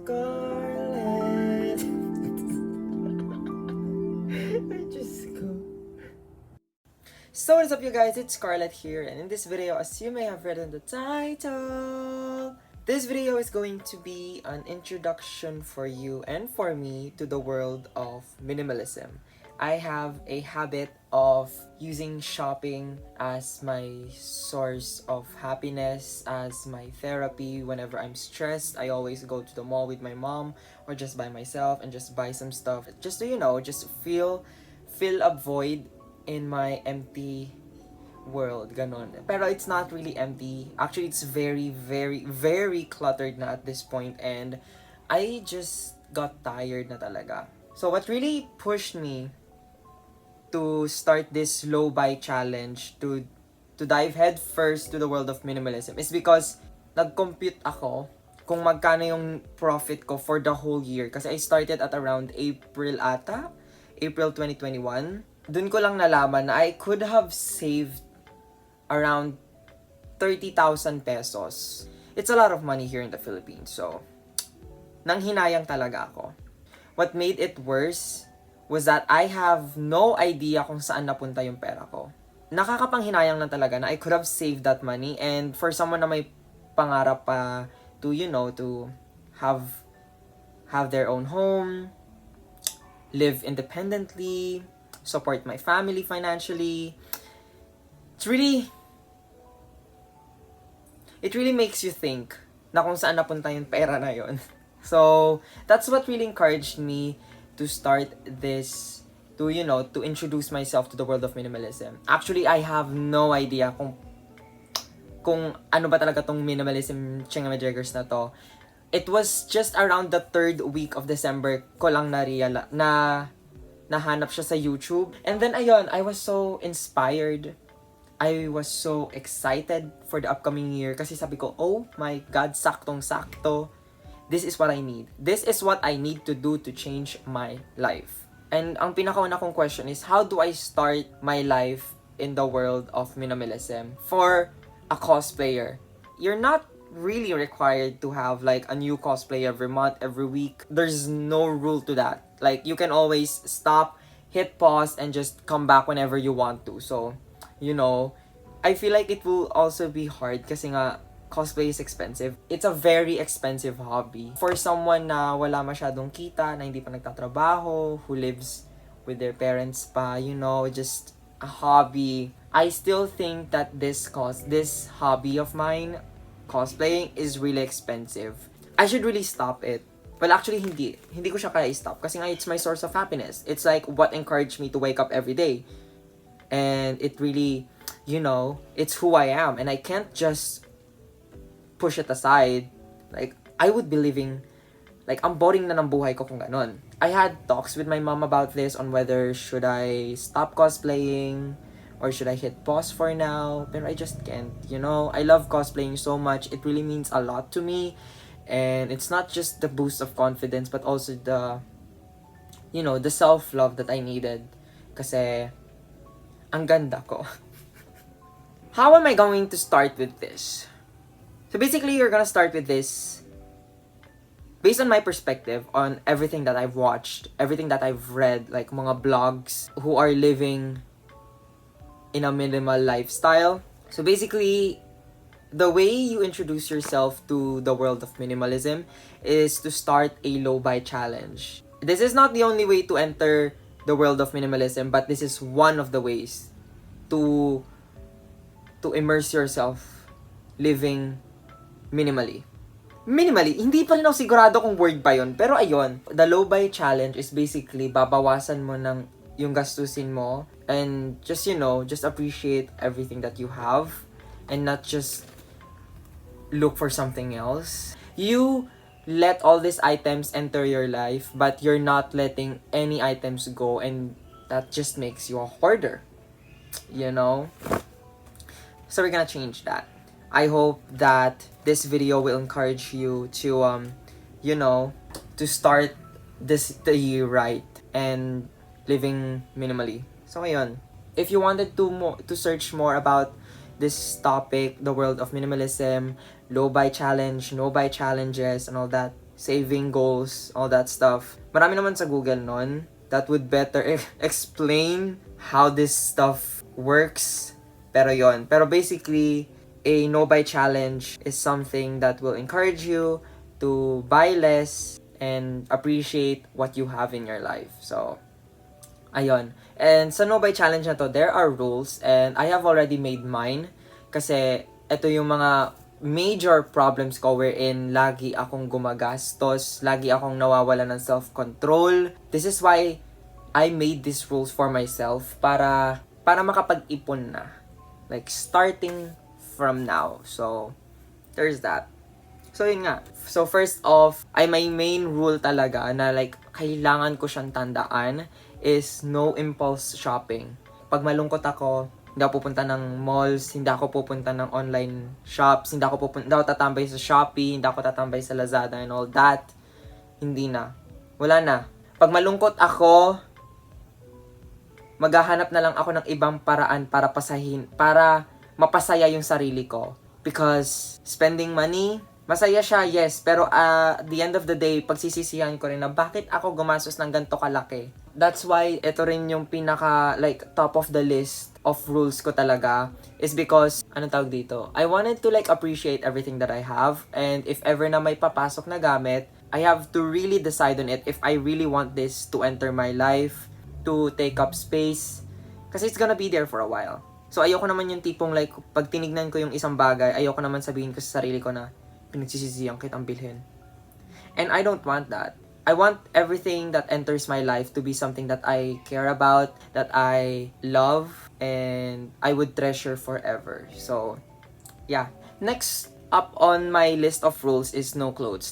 Scarlet. I just go. So what's up you guys, it's Scarlett here, and in this video, as you may have read in the title, this video is going to be an introduction for you and for me to the world of minimalism. I have a habit of using shopping as my source of happiness, as my therapy. Whenever I'm stressed, I always go to the mall with my mom or just by myself and just buy some stuff just to, just fill a void in my empty world, ganon. Pero it's not really empty. Actually, it's very, very, very cluttered na at this point, and I just got tired na talaga. So what really pushed me to start this low buy challenge, to dive head first to the world of minimalism, is because nag-compute ako kung magkano yung profit ko for the whole year. Kasi I started at around April 2021. Dun ko lang nalaman na I could have saved around 30,000 pesos. It's a lot of money here in the Philippines. So, nanghinayang talaga ako. What made it worse was that I have no idea kung saan napunta yung pera ko. Nakakapanghinayang lang talaga na I could have saved that money, and for someone na may pangarap pa to, to have their own home, live independently, support my family financially, it really makes you think na kung saan napunta yung pera na yon. So, that's what really encouraged me to start this, to introduce myself to the world of minimalism. Actually, I have no idea kung ano ba talaga tong minimalism thingamajigers na to. It was just around the 3rd week of December ko lang nahanap siya sa YouTube. And then ayun, I was so inspired. I was so excited for the upcoming year kasi sabi ko, oh my God, saktong-sakto. This is what I need. This is what I need to do to change my life. And ang pinakauna kong question is, how do I start my life in the world of minimalism for a cosplayer? You're not really required to have like a new cosplay every month, every week. There's no rule to that. Like, you can always stop, hit pause, and just come back whenever you want to. So, I feel like it will also be hard kasi nga, cosplay is expensive. It's a very expensive hobby. For someone na wala masyadong kita, na hindi pa nagtatrabaho, who lives with their parents pa, just a hobby. I still think that this hobby of mine, cosplaying, is really expensive. I should really stop it. Well, actually, hindi ko siya kaya stop kasi nga it's my source of happiness. It's like what encouraged me to wake up every day. And it really, it's who I am. And I can't just push it aside. Like, I would be living, like, ang boring na ng buhay ko kung ganon. I had talks with my mom about this on whether should I stop cosplaying or should I hit pause for now. Pero I just can't, I love cosplaying so much. It really means a lot to me. And it's not just the boost of confidence, but also the self-love that I needed. Kasi, ang ganda ko. How am I going to start with this? So basically, you're gonna start with this based on my perspective on everything that I've watched, everything that I've read, like mga blogs who are living in a minimal lifestyle. So basically, the way you introduce yourself to the world of minimalism is to start a low buy challenge. This is not the only way to enter the world of minimalism, but this is one of the ways to immerse yourself living minimally, hindi pa rin ako sigurado kung word pa yun. Pero ayun, the low buy challenge is basically babawasan mo ng yung gastusin mo and just, just appreciate everything that you have and not just look for something else. You let all these items enter your life, but you're not letting any items go, and that just makes you a hoarder. So we're gonna change that. I hope that this video will encourage you to, to start the year right and living minimally. So, ayun. If you wanted to search more about this topic, the world of minimalism, low buy challenge, no buy challenges, and all that, saving goals, all that stuff. Marami naman sa Google nun that would better explain how this stuff works. Pero yon. Pero basically, a no-buy challenge is something that will encourage you to buy less and appreciate what you have in your life. So, ayun. And sa no-buy challenge na to, there are rules and I have already made mine. Kasi ito yung mga major problems ko wherein lagi akong gumagastos, lagi akong nawawala ng self-control. This is why I made these rules for myself para makapag-ipon na. Like, starting from now. So, there's that. So, yun nga. So, first off, my main rule talaga na like, kailangan ko siyang tandaan is no impulse shopping. Pag malungkot ako, hindi ako pupunta ng malls, hindi ako pupunta ng online shops, hindi ako tatambay sa Shopee, hindi ako tatambay sa Lazada and all that. Hindi na. Wala na. Pag malungkot ako, maghahanap na lang ako ng ibang paraan para mapasaya yung sarili ko. Because spending money, masaya siya, yes. Pero at the end of the day, pagsisisihan ko rin na bakit ako gumastos ng ganito kalaki. That's why ito rin yung pinaka top of the list of rules ko talaga is because, anong tawag dito? I wanted to appreciate everything that I have, and if ever na may papasok na gamit, I have to really decide on it if I really want this to enter my life, to take up space, kasi it's gonna be there for a while. So ayoko naman yung tipong pag tinignan ko yung isang bagay, ayoko naman sabihin ko sa sarili ko na pinagsisisihan kitang bilhin. And I don't want that. I want everything that enters my life to be something that I care about, that I love, and I would treasure forever. So, yeah. Next up on my list of rules is no clothes.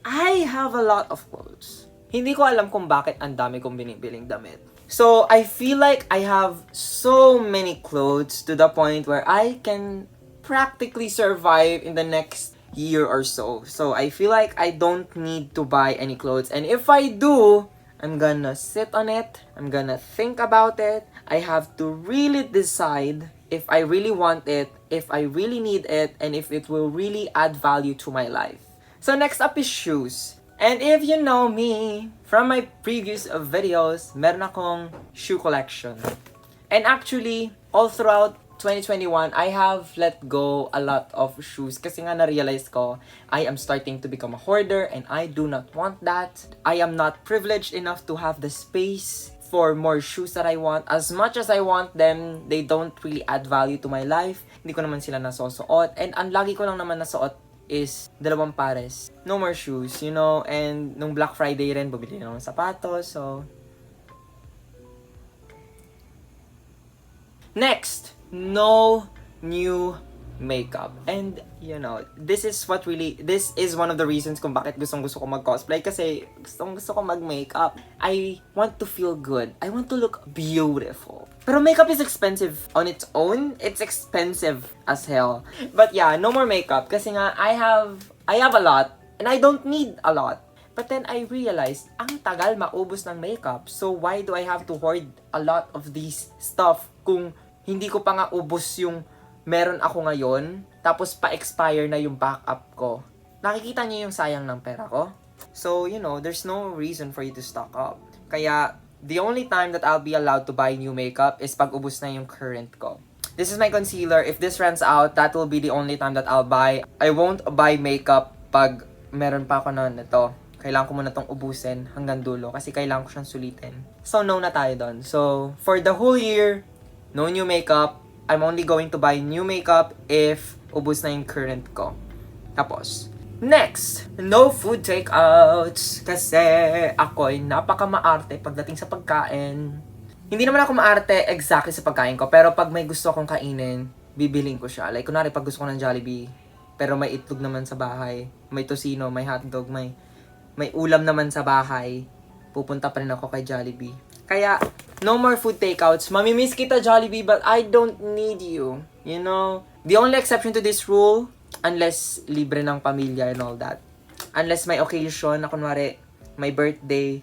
I have a lot of clothes. Hindi ko alam kung bakit ang dami kong binibiling damit. So, I feel like I have so many clothes to the point where I can practically survive in the next year or so. So, I feel like I don't need to buy any clothes. And if I do, I'm gonna sit on it. I'm gonna think about it. I have to really decide if I really want it, if I really need it, and if it will really add value to my life. So, next up is shoes. And if you know me from my previous videos, meron akong shoe collection. And actually, all throughout 2021, I have let go a lot of shoes kasi nga na-realize ko, I am starting to become a hoarder and I do not want that. I am not privileged enough to have the space for more shoes that I want. As much as I want them, they don't really add value to my life. Hindi ko naman sila nasusuot. And ang lagi ko lang naman nasuot is 2 pares. No more shoes, you know. And nung Black Friday rin, bumili na ng sapatos. So, next, no new makeup. And you know, this is one of the reasons kung bakit gusto ko mag-cosplay, kasi gusto ko mag-makeup. I want to feel good. I want to look beautiful. Pero makeup is expensive on its own. It's expensive as hell. But yeah, no more makeup kasi nga I have a lot and I don't need a lot. But then I realized, ang tagal maubos ng makeup. So why do I have to hoard a lot of these stuff kung hindi ko pa nga ubos yung meron ako ngayon, tapos pa-expire na yung backup ko? Nakikita niyo yung sayang ng pera ko? So, you know, there's no reason for you to stock up. Kaya, the only time that I'll be allowed to buy new makeup is pag ubos na yung current ko. This is my concealer. If this runs out, that will be the only time that I'll buy. I won't buy makeup pag meron pa ako na nito. Kailangan ko muna tong ubusin hanggang dulo kasi kailangan ko siyang sulitin. So, no na tayo doon. So, for the whole year, no new makeup. I'm only going to buy new makeup if ubos na yung current ko. Tapos, next, no food takeouts. Kasi ako'y napaka-maarte pagdating sa pagkain. Hindi naman ako maarte exactly sa pagkain ko, pero pag may gusto akong kainin, bibiling ko siya. Like, kunwari, pag gusto ko ng Jollibee, pero may itlog naman sa bahay, may tosino, may hotdog, may ulam naman sa bahay, pupunta pa rin ako kay Jollibee. Kaya, no more food takeouts. Mamimiss kita, Jollibee, but I don't need you. You know? The only exception to this rule, unless libre ng pamilya and all that. Unless may occasion na kunwari, may birthday.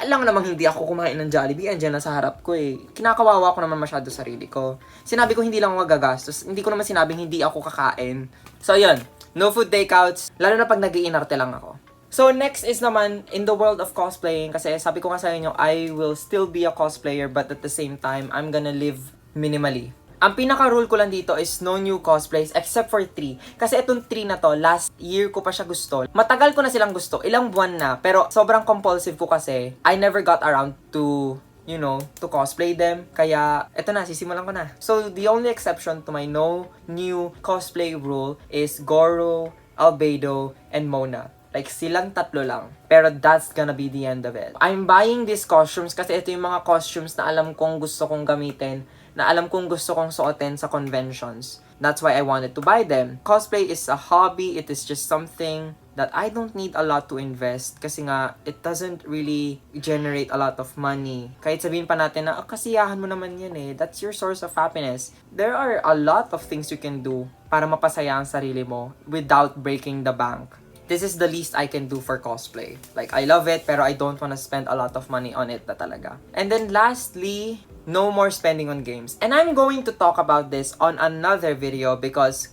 Alam namang hindi ako kumain ng Jollibee, andyan na sa harap ko eh. Kinakawawa ko naman masyado sarili ko. Sinabi ko hindi lang ako gagastos. Hindi ko naman sinabing hindi ako kakain. So, yun. No food takeouts. Lalo na pag nag-iinarte lang ako. So next is naman, in the world of cosplaying, kasi sabi ko nga sa inyo, I will still be a cosplayer but at the same time, I'm gonna live minimally. Ang pinaka-rule ko lang dito is no new cosplays except for 3. Kasi itong 3 na to, last year ko pa siya gusto. Matagal ko na silang gusto, ilang buwan na, pero sobrang compulsive ko kasi I never got around to to cosplay them. Kaya, eto na, sisimulan ko na. So, the only exception to my no new cosplay rule is Goro, Albedo, and Mona. Like, silang tatlo lang. Pero that's gonna be the end of it. I'm buying these costumes kasi ito yung mga costumes na alam kong gusto kong gamitin, na alam kong gusto kong suotin sa conventions. That's why I wanted to buy them. Cosplay is a hobby. It is just something that I don't need a lot to invest kasi nga, it doesn't really generate a lot of money. Kahit sabihin pa natin na, kasiyahan mo naman yan eh. That's your source of happiness. There are a lot of things you can do para mapasaya ang sarili mo without breaking the bank. This is the least I can do for cosplay. Like, I love it, pero I don't wanna spend a lot of money on it na talaga. And then lastly, no more spending on games. And I'm going to talk about this on another video because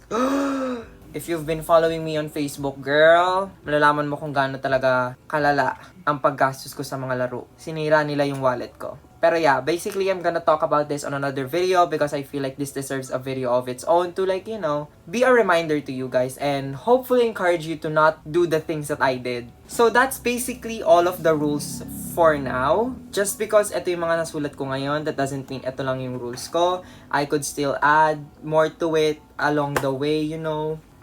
if you've been following me on Facebook, girl, malalaman mo kung gaano talaga kalala ang paggastos ko sa mga laro. Sinira nila yung wallet ko. Pero yeah, basically, I'm gonna talk about this on another video because I feel like this deserves a video of its own to like, be a reminder to you guys and hopefully encourage you to not do the things that I did. So that's basically all of the rules for now. Just because ito yung mga nasulat ko ngayon, that doesn't mean ito lang yung rules ko. I could still add more to it along the way,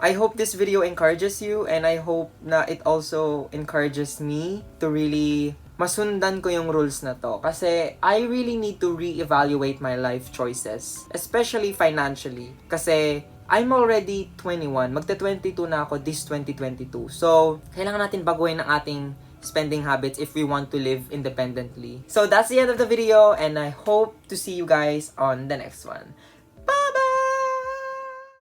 I hope this video encourages you and I hope na it also encourages me to really masundan ko yung rules na to. Kasi I really need to reevaluate my life choices. Especially financially. Kasi I'm already 21. Magta-22 na ako this 2022. So, kailangan natin baguhin ang ating spending habits if we want to live independently. So, that's the end of the video and I hope to see you guys on the next one.